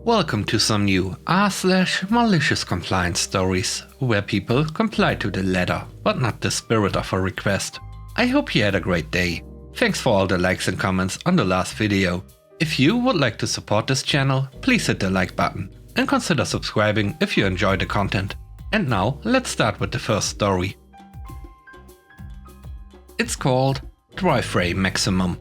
Welcome to some new r/malicious compliance stories, where people comply to the letter, but not the spirit of a request. I hope you had a great day. Thanks for all the likes and comments on the last video. If you would like to support this channel, please hit the like button and consider subscribing if you enjoy the content. And now let's start with the first story. It's called Driveway Maximum.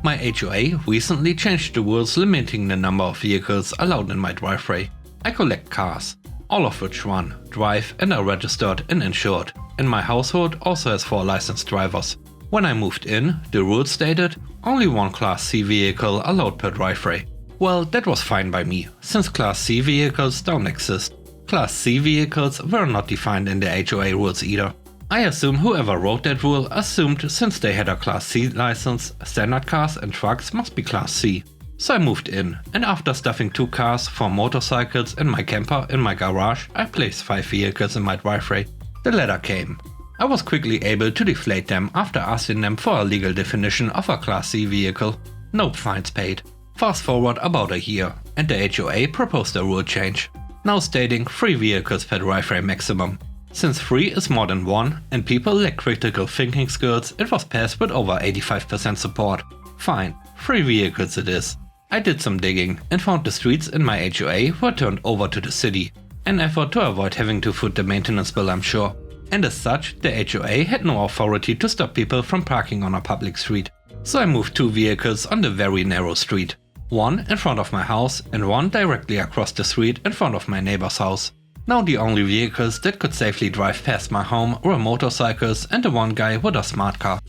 My HOA recently changed the rules limiting the number of vehicles allowed in my driveway. I collect cars, all of which run, drive and are registered and insured, and my household also has 4 licensed drivers. When I moved in, the rules stated only one Class C vehicle allowed per driveway. Well, that was fine by me, since Class C vehicles don't exist. Class C vehicles were not defined in the HOA rules either. I assume whoever wrote that rule assumed since they had a Class C license, standard cars and trucks must be Class C. So I moved in, and after stuffing 2 cars, 4 motorcycles and my camper in my garage, I placed 5 vehicles in my driveway. The letter came. I was quickly able to deflate them after asking them for a legal definition of a Class C vehicle. No fines paid. Fast forward about a year, and the HOA proposed a rule change, now stating 3 vehicles per driveway maximum. Since 3 is more than 1 and people lack critical thinking skills, it was passed with over 85% support. Fine, 3 vehicles it is. I did some digging and found the streets in my HOA were turned over to the city. An effort to avoid having to foot the maintenance bill, I'm sure. And as such, the HOA had no authority to stop people from parking on a public street. So I moved 2 vehicles on the very narrow street. 1 in front of my house and 1 directly across the street in front of my neighbor's house. Now the only vehicles that could safely drive past my home were motorcycles and the one guy with a smart car.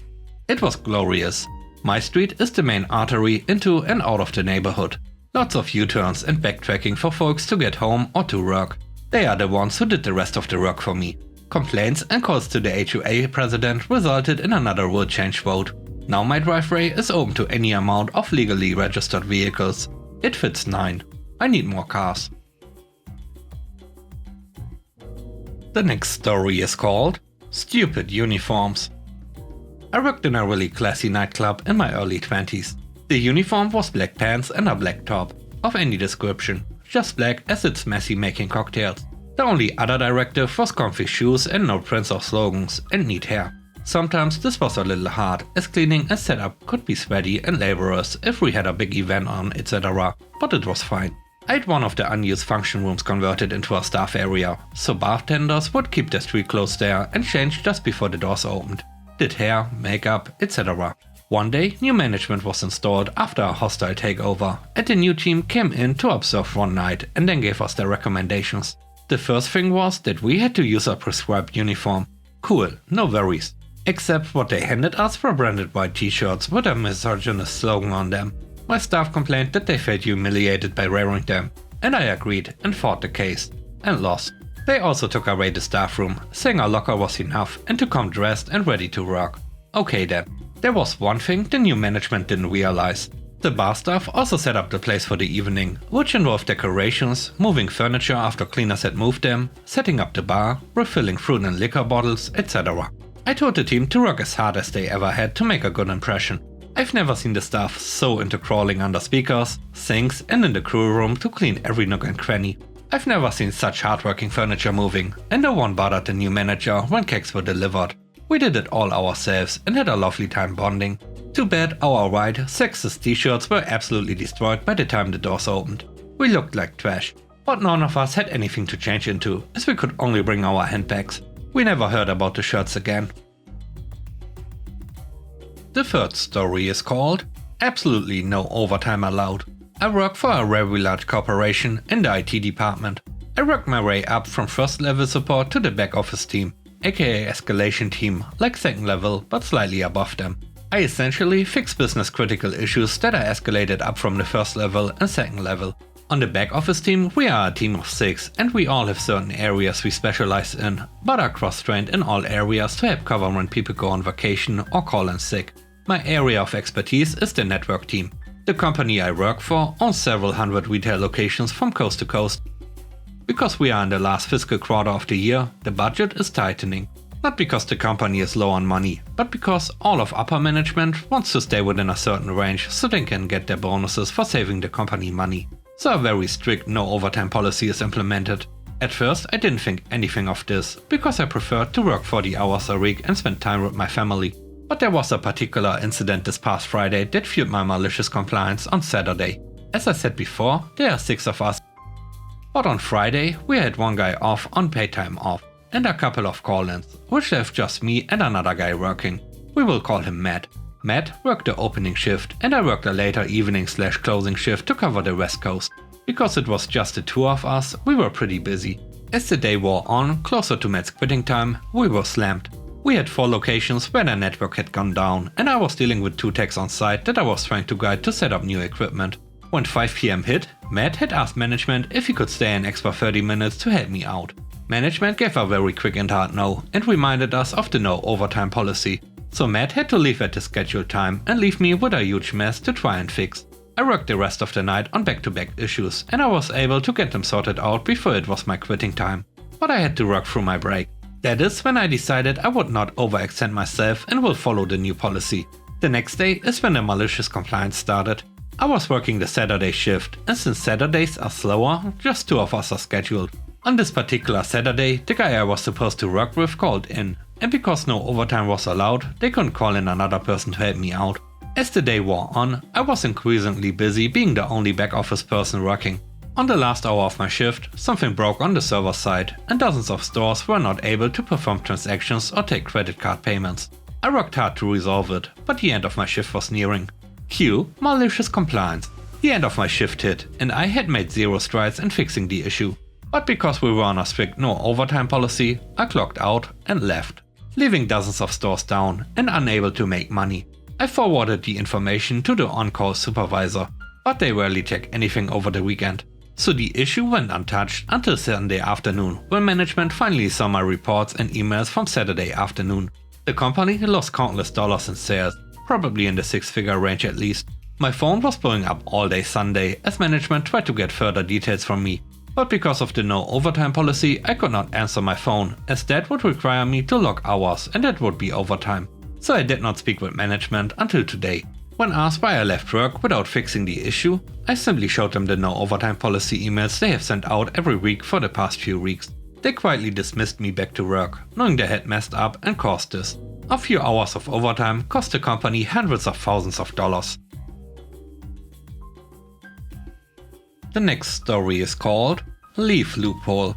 It was glorious. My street is the main artery into and out of the neighborhood. Lots of U-turns and backtracking for folks to get home or to work. They are the ones who did the rest of the work for me. Complaints and calls to the HOA president resulted in another rule change vote. Now my driveway is open to any amount of legally registered vehicles. It fits 9. I need more cars. The next story is called Stupid Uniforms. I worked in a really classy nightclub in my early 20s. The uniform was black pants and a black top, of any description, just black as it's messy making cocktails. The only other directive was comfy shoes and no prints or slogans, and neat hair. Sometimes this was a little hard, as cleaning and setup could be sweaty and laborious if we had a big event on, etc., but it was fine. I had one of the unused function rooms converted into a staff area, so bartenders would keep their street clothes there and change just before the doors opened. Did hair, makeup, etc. One day, new management was installed after a hostile takeover, and the new team came in to observe one night and then gave us their recommendations. The first thing was that we had to use a prescribed uniform. Cool, no worries. Except what they handed us were branded white t-shirts with a misogynist slogan on them. My staff complained that they felt humiliated by wearing them, and I agreed and fought the case, and lost. They also took away the staff room, saying a locker was enough and to come dressed and ready to work. Okay then. There was one thing the new management didn't realize. The bar staff also set up the place for the evening, which involved decorations, moving furniture after cleaners had moved them, setting up the bar, refilling fruit and liquor bottles, etc. I told the team to work as hard as they ever had to make a good impression. I've never seen the staff so into crawling under speakers, sinks and in the crew room to clean every nook and cranny. I've never seen such hardworking furniture moving, and no one bothered the new manager when cakes were delivered. We did it all ourselves and had a lovely time bonding. Too bad our white, sexist t-shirts were absolutely destroyed by the time the doors opened. We looked like trash, but none of us had anything to change into, as we could only bring our handbags. We never heard about the shirts again. The third story is called Absolutely No Overtime Allowed. I work for a very large corporation in the IT department. I worked my way up from first level support to the back office team, aka escalation team, like second level but slightly above them. I essentially fix business critical issues that are escalated up from the first level and second level. On the back office team we are a team of 6 and we all have certain areas we specialize in, but are cross-trained in all areas to help cover when people go on vacation or call in sick. My area of expertise is the network team. The company I work for owns several hundred retail locations from coast to coast. Because we are in the last fiscal quarter of the year, the budget is tightening. Not because the company is low on money, but because all of upper management wants to stay within a certain range so they can get their bonuses for saving the company money. so a very strict no overtime policy is implemented. At first I didn't think anything of this, because I preferred to work 40 hours a week and spend time with my family. But there was a particular incident this past Friday that fueled my malicious compliance on Saturday. As I said before, there are 6 of us. But on Friday we had one guy off on paid time off, and a couple of call-ins, which left just me and another guy working. We will call him Matt. Matt worked the opening shift, and I worked a later evening/closing shift to cover the West Coast. Because it was just the 2 of us, we were pretty busy. As the day wore on, closer to Matt's quitting time, we were slammed. We had 4 locations where the network had gone down, and I was dealing with 2 techs on site that I was trying to guide to set up new equipment. When 5 PM hit, Matt had asked management if he could stay an extra 30 minutes to help me out. Management gave a very quick and hard no, and reminded us of the no overtime policy. So Matt had to leave at his scheduled time and leave me with a huge mess to try and fix. I worked the rest of the night on back-to-back issues, and I was able to get them sorted out before it was my quitting time. But I had to work through my break. That is when I decided I would not overextend myself and will follow the new policy. The next day is when the malicious compliance started. I was working the Saturday shift, and since Saturdays are slower, just 2 of us are scheduled. On this particular Saturday, the guy I was supposed to work with called in, and because no overtime was allowed, they couldn't call in another person to help me out. As the day wore on, I was increasingly busy being the only back office person working. On the last hour of my shift, something broke on the server side, and dozens of stores were not able to perform transactions or take credit card payments. I worked hard to resolve it, but the end of my shift was nearing. Cue malicious compliance. The end of my shift hit, and I had made 0 strides in fixing the issue. But because we were on a strict no overtime policy, I clocked out and left, leaving dozens of stores down and unable to make money. I forwarded the information to the on-call supervisor, but they rarely check anything over the weekend. So the issue went untouched until Sunday afternoon, when management finally saw my reports and emails from Saturday afternoon. The company lost countless dollars in sales, probably in the 6-figure range at least. My phone was blowing up all day Sunday as management tried to get further details from me. But because of the no overtime policy, I could not answer my phone, as that would require me to log hours, and that would be overtime. So I did not speak with management until today. When asked why I left work without fixing the issue, I simply showed them the no overtime policy emails they have sent out every week for the past few weeks. They quietly dismissed me back to work, knowing they had messed up and caused this. A few hours of overtime cost the company hundreds of thousands of dollars. The next story is called Leave Loophole.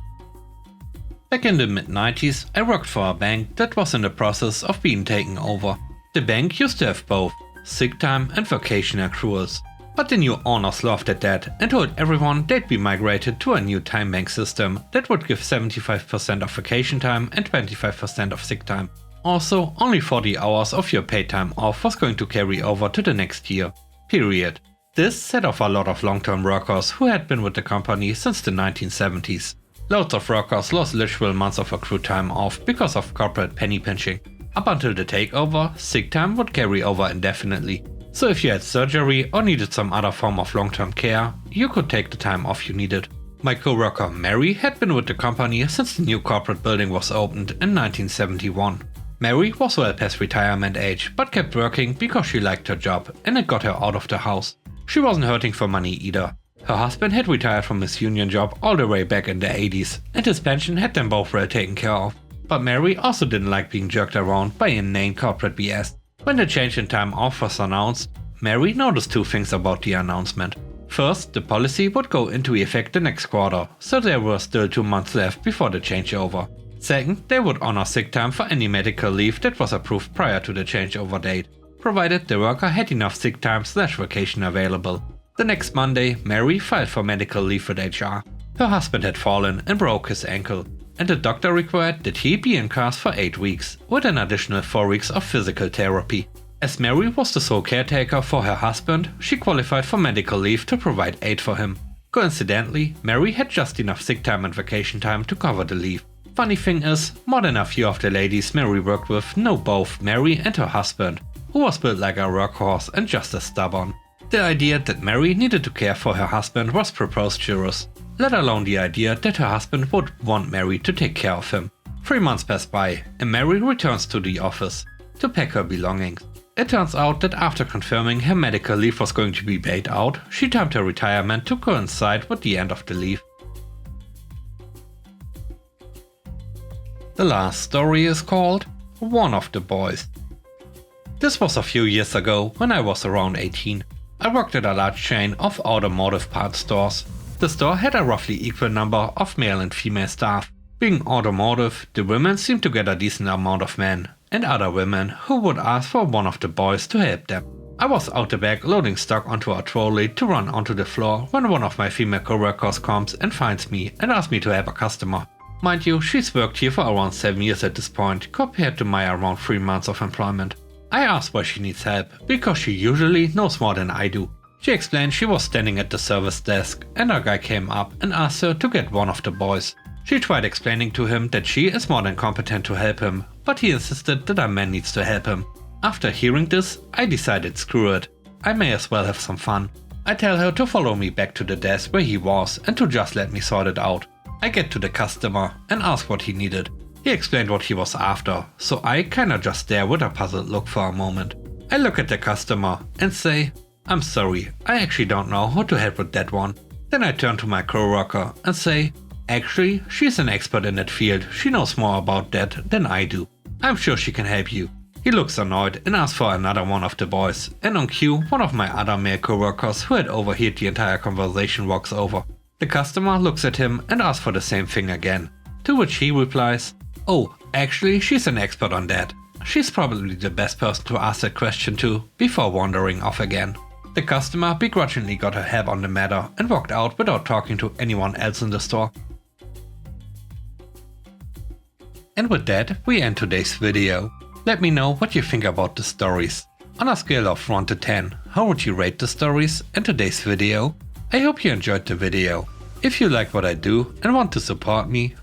Back in the mid-90s, I worked for a bank that was in the process of being taken over. The bank used to have both sick time and vacation accruals, but the new owners laughed at that and told everyone they'd be migrated to a new time bank system that would give 75% of vacation time and 25% of sick time. Also, only 40 hours of your paid time off was going to carry over to the next year. Period. This set off a lot of long-term workers who had been with the company since the 1970s. Loads of workers lost literal months of accrued time off because of corporate penny pinching. Up until the takeover, sick time would carry over indefinitely. So if you had surgery or needed some other form of long-term care, you could take the time off you needed. My co-worker Mary had been with the company since the new corporate building was opened in 1971. Mary was well past retirement age, but kept working because she liked her job and it got her out of the house. She wasn't hurting for money either. Her husband had retired from his union job all the way back in the 80s, and his pension had them both well taken care of. But Mary also didn't like being jerked around by inane corporate BS. When the change in time off was announced, Mary noticed 2 things about the announcement. First, the policy would go into effect the next quarter, so there were still 2 months left before the changeover. Second, they would honor sick time for any medical leave that was approved prior to the changeover date, provided the worker had enough sick time/vacation available. The next Monday, Mary filed for medical leave with HR. Her husband had fallen and broke his ankle, and the doctor required that he be in cast for 8 weeks, with an additional 4 weeks of physical therapy. As Mary was the sole caretaker for her husband, she qualified for medical leave to provide aid for him. Coincidentally, Mary had just enough sick time and vacation time to cover the leave. Funny thing is, more than a few of the ladies Mary worked with know both Mary and her husband, who was built like a workhorse and just as stubborn. The idea that Mary needed to care for her husband was preposterous, let alone the idea that her husband would want Mary to take care of him. 3 months pass by, and Mary returns to the office to pack her belongings. It turns out that after confirming her medical leave was going to be paid out, she timed her retirement to coincide with the end of the leave. The last story is called One of the Boys. This was a few years ago when I was around 18. I worked at a large chain of automotive parts stores. The store had a roughly equal number of male and female staff. Being automotive, the women seemed to get a decent amount of men, and other women who would ask for one of the boys to help them. I was out the back loading stock onto a trolley to run onto the floor when one of my female coworkers comes and finds me and asks me to help a customer. Mind you, she's worked here for around 7 years at this point, compared to my around 3 months of employment. I asked why she needs help, because she usually knows more than I do. She explained she was standing at the service desk and a guy came up and asked her to get one of the boys. She tried explaining to him that she is more than competent to help him, but he insisted that a man needs to help him. After hearing this, I decided screw it, I may as well have some fun. I tell her to follow me back to the desk where he was and to just let me sort it out. I get to the customer and ask what he needed. He explained what he was after, so I kinda just stare with a puzzled look for a moment. I look at the customer and say, "I'm sorry, I actually don't know how to help with that one." Then I turn to my coworker and say, "Actually, she's an expert in that field, she knows more about that than I do. I'm sure she can help you." He looks annoyed and asks for another one of the boys, and on cue, one of my other male coworkers who had overheard the entire conversation walks over. The customer looks at him and asks for the same thing again, to which he replies, "Oh, actually she's an expert on that. She's probably the best person to ask that question to," before wandering off again. The customer begrudgingly got her help on the matter and walked out without talking to anyone else in the store. And with that, we end today's video. Let me know what you think about the stories. On a scale of 1 to 10, how would you rate the stories and today's video? I hope you enjoyed the video. If you like what I do and want to support me,